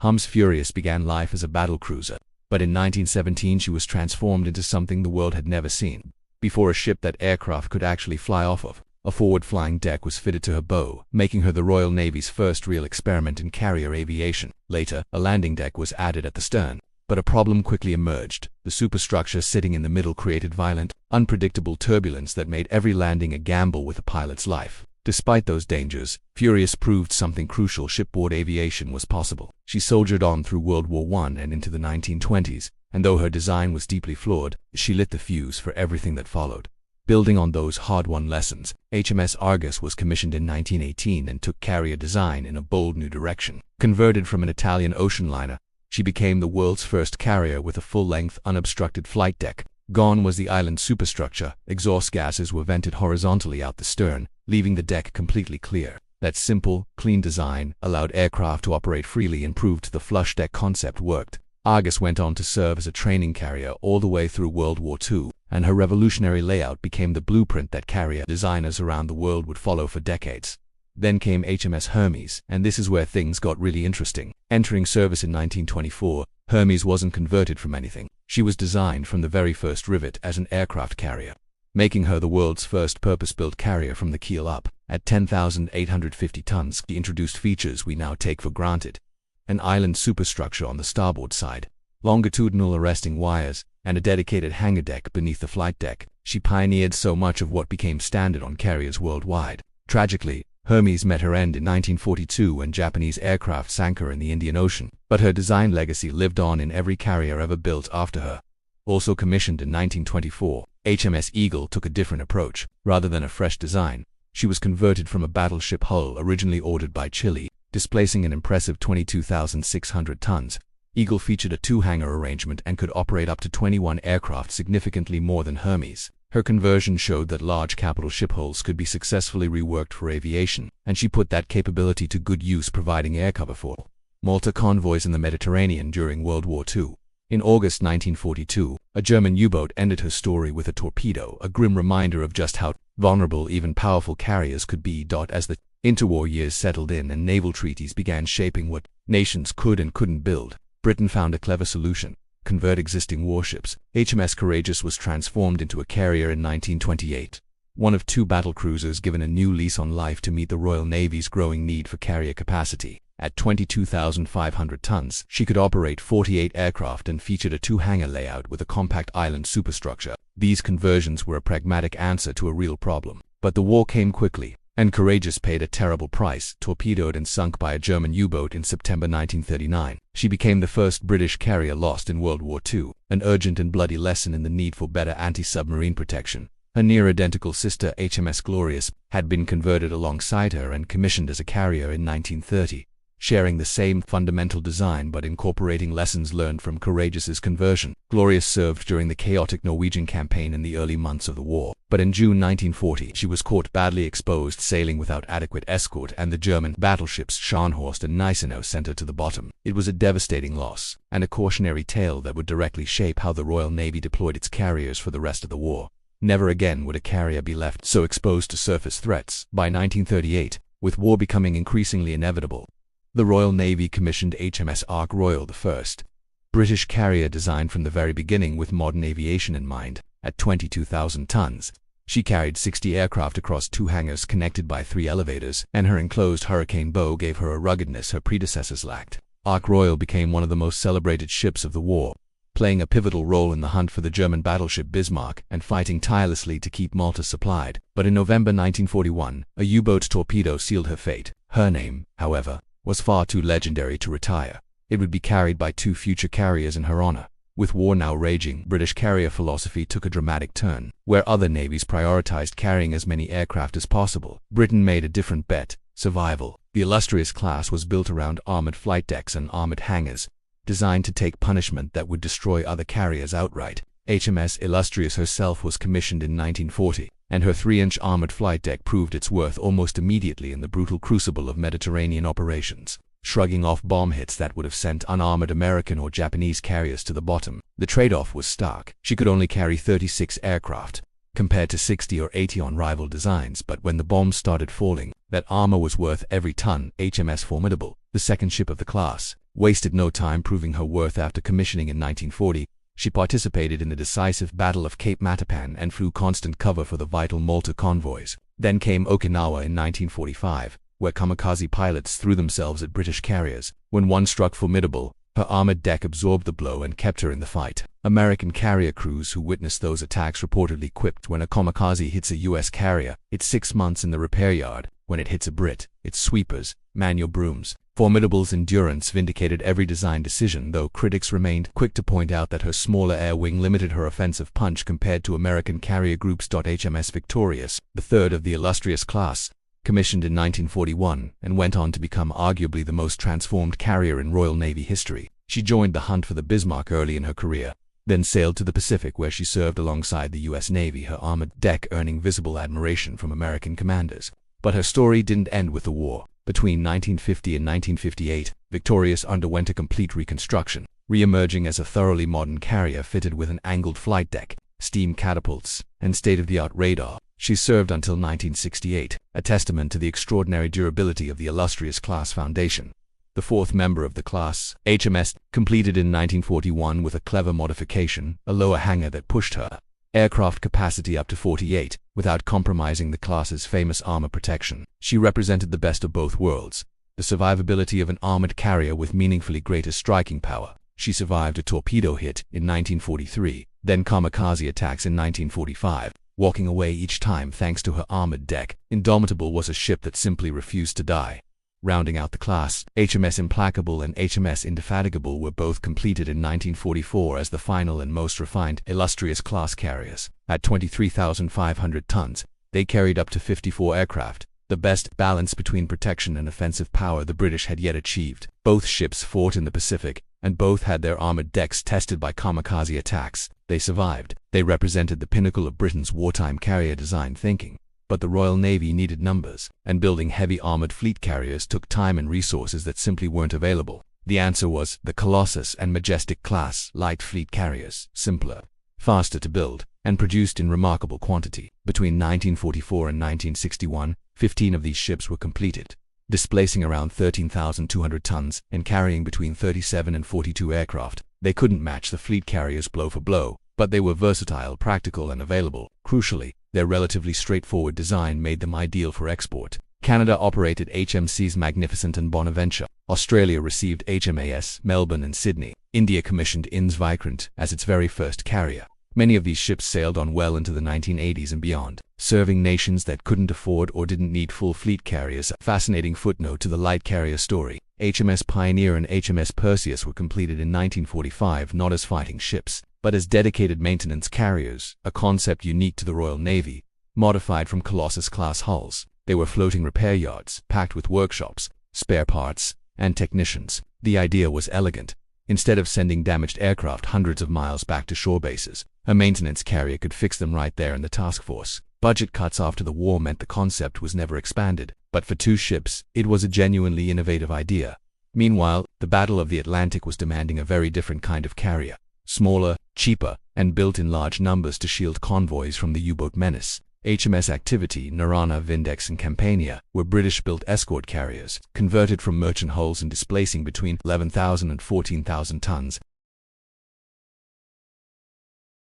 HMS Furious began life as a battlecruiser, but in 1917 she was transformed into something the world had never seen. Before a ship that aircraft could actually fly off of, a forward-flying deck was fitted to her bow, making her the Royal Navy's first real experiment in carrier aviation. Later, a landing deck was added at the stern. But a problem quickly emerged. The superstructure sitting in the middle created violent, unpredictable turbulence that made every landing a gamble with a pilot's life. Despite those dangers, Furious proved something crucial: shipboard aviation was possible. She soldiered on through World War I and into the 1920s, and though her design was deeply flawed, she lit the fuse for everything that followed. Building on those hard-won lessons, HMS Argus was commissioned in 1918 and took carrier design in a bold new direction. Converted from an Italian ocean liner, she became the world's first carrier with a full-length, unobstructed flight deck. Gone was the island superstructure. Exhaust gases were vented horizontally out the stern, leaving the deck completely clear. That simple, clean design allowed aircraft to operate freely and proved the flush deck concept worked. Argus went on to serve as a training carrier all the way through World War II, and her revolutionary layout became the blueprint that carrier designers around the world would follow for decades. Then came HMS Hermes, and this is where things got really interesting. Entering service in 1924, Hermes wasn't converted from anything. She was designed from the very first rivet as an aircraft carrier, making her the world's first purpose-built carrier from the keel up. At 10,850 tons, she introduced features we now take for granted: an island superstructure on the starboard side, longitudinal arresting wires, and a dedicated hangar deck beneath the flight deck. She pioneered so much of what became standard on carriers worldwide. Tragically, Hermes met her end in 1942 when Japanese aircraft sank her in the Indian Ocean, but her design legacy lived on in every carrier ever built after her. Also commissioned in 1924, HMS Eagle took a different approach. Rather than a fresh design, she was converted from a battleship hull originally ordered by Chile, displacing an impressive 22,600 tons. Eagle featured a two-hangar arrangement and could operate up to 21 aircraft, significantly more than Hermes. Her conversion showed that large capital ship hulls could be successfully reworked for aviation, and she put that capability to good use, providing air cover for Malta convoys in the Mediterranean during World War II. In August 1942, a German U-boat ended her story with a torpedo, a grim reminder of just how vulnerable even powerful carriers could be. As the interwar years settled in and naval treaties began shaping what nations could and couldn't build, Britain found a clever solution: convert existing warships. HMS Courageous was transformed into a carrier in 1928, one of two battlecruisers given a new lease on life to meet the Royal Navy's growing need for carrier capacity. At 22,500 tons, she could operate 48 aircraft and featured a two-hangar layout with a compact island superstructure. These conversions were a pragmatic answer to a real problem. But the war came quickly, and Courageous paid a terrible price. Torpedoed and sunk by a German U-boat in September 1939, she became the first British carrier lost in World War II, an urgent and bloody lesson in the need for better anti-submarine protection. Her near-identical sister HMS Glorious had been converted alongside her and commissioned as a carrier in 1930, sharing the same fundamental design but incorporating lessons learned from Courageous's conversion. Glorious served during the chaotic Norwegian campaign in the early months of the war, but in June 1940 she was caught badly exposed sailing without adequate escort, and the German battleships Scharnhorst and Gneisenau sent her to the bottom. It was a devastating loss, and a cautionary tale that would directly shape how the Royal Navy deployed its carriers for the rest of the war. Never again would a carrier be left so exposed to surface threats. By 1938, with war becoming increasingly inevitable, the Royal Navy commissioned HMS Ark Royal, the first British carrier designed from the very beginning with modern aviation in mind. At 22,000 tons, she carried 60 aircraft across two hangars connected by 3 elevators, and her enclosed hurricane bow gave her a ruggedness her predecessors lacked. Ark Royal became one of the most celebrated ships of the war, playing a pivotal role in the hunt for the German battleship Bismarck and fighting tirelessly to keep Malta supplied. But in November 1941, a U-boat torpedo sealed her fate. Her name, however, was far too legendary to retire. It would be carried by 2 future carriers in her honor. With war now raging, British carrier philosophy took a dramatic turn. Where other navies prioritized carrying as many aircraft as possible, Britain made a different bet: survival. The Illustrious-class was built around armored flight decks and armored hangars, designed to take punishment that would destroy other carriers outright. HMS Illustrious herself was commissioned in 1940, and her 3-inch armored flight deck proved its worth almost immediately in the brutal crucible of Mediterranean operations, shrugging off bomb hits that would have sent unarmored American or Japanese carriers to the bottom. The trade-off was stark. She could only carry 36 aircraft, compared to 60 or 80 on rival designs, but when the bombs started falling, that armor was worth every ton. HMS Formidable, the second ship of the class, wasted no time proving her worth. After commissioning in 1940, she participated in the decisive Battle of Cape Matapan and flew constant cover for the vital Malta convoys. Then came Okinawa in 1945, where kamikaze pilots threw themselves at British carriers. When one struck formidable, her armored deck absorbed the blow and kept her in the fight. American carrier crews who witnessed those attacks reportedly quipped, when a kamikaze hits a U.S. carrier, it's 6 months in the repair yard. When it hits a Brit, it's sweepers, manual brooms. Formidable's endurance vindicated every design decision, though critics remained quick to point out that her smaller air wing limited her offensive punch compared to American carrier groups. HMS Victorious, the third of the Illustrious-class, commissioned in 1941 and went on to become arguably the most transformed carrier in Royal Navy history. She joined the hunt for the Bismarck early in her career, then sailed to the Pacific, where she served alongside the U.S. Navy, her armored deck earning visible admiration from American commanders. But her story didn't end with the war. Between 1950 and 1958, Victorious underwent a complete reconstruction, re-emerging as a thoroughly modern carrier fitted with an angled flight deck, steam catapults, and state-of-the-art radar. She served until 1968, a testament to the extraordinary durability of the Illustrious-class foundation. The fourth member of the class, HMS, completed in 1941 with a clever modification, a lower hangar that pushed her aircraft capacity up to 48, without compromising the class's famous armor protection. She represented the best of both worlds, the survivability of an armored carrier with meaningfully greater striking power. She survived a torpedo hit in 1943, then kamikaze attacks in 1945, walking away each time thanks to her armored deck. Indomitable was a ship that simply refused to die. Rounding out the class, HMS Implacable and HMS Indefatigable were both completed in 1944 as the final and most refined Illustrious-class carriers. At 23,500 tons, they carried up to 54 aircraft, the best balance between protection and offensive power the British had yet achieved. Both ships fought in the Pacific, and both had their armored decks tested by kamikaze attacks. They survived. They represented the pinnacle of Britain's wartime carrier design thinking. But the Royal Navy needed numbers, and building heavy armored fleet carriers took time and resources that simply weren't available. The answer was the Colossus and Majestic-class light fleet carriers, simpler, faster to build, and produced in remarkable quantity. Between 1944 and 1961, 15 of these ships were completed, displacing around 13,200 tons and carrying between 37 and 42 aircraft. They couldn't match the fleet carriers blow for blow, but they were versatile, practical, and available. Crucially, their relatively straightforward design made them ideal for export. Canada operated HMCs Magnificent and Bonaventure. Australia received HMAS Melbourne and Sydney. India commissioned INS Vikrant as its very first carrier. Many of these ships sailed on well into the 1980s and beyond, serving nations that couldn't afford or didn't need full fleet carriers. A fascinating footnote to the light carrier story: HMS Pioneer and HMS Perseus were completed in 1945 not as fighting ships, but as dedicated maintenance carriers, a concept unique to the Royal Navy, modified from Colossus-class hulls. They were floating repair yards, packed with workshops, spare parts, and technicians. The idea was elegant. Instead of sending damaged aircraft hundreds of miles back to shore bases, a maintenance carrier could fix them right there in the task force. Budget cuts after the war meant the concept was never expanded, but for two ships, it was a genuinely innovative idea. Meanwhile, the Battle of the Atlantic was demanding a very different kind of carrier. Smaller, cheaper, and built in large numbers to shield convoys from the U-boat menace. HMS Activity, Narana, Vindex, and Campania were British-built escort carriers, converted from merchant hulls and displacing between 11,000 and 14,000 tons.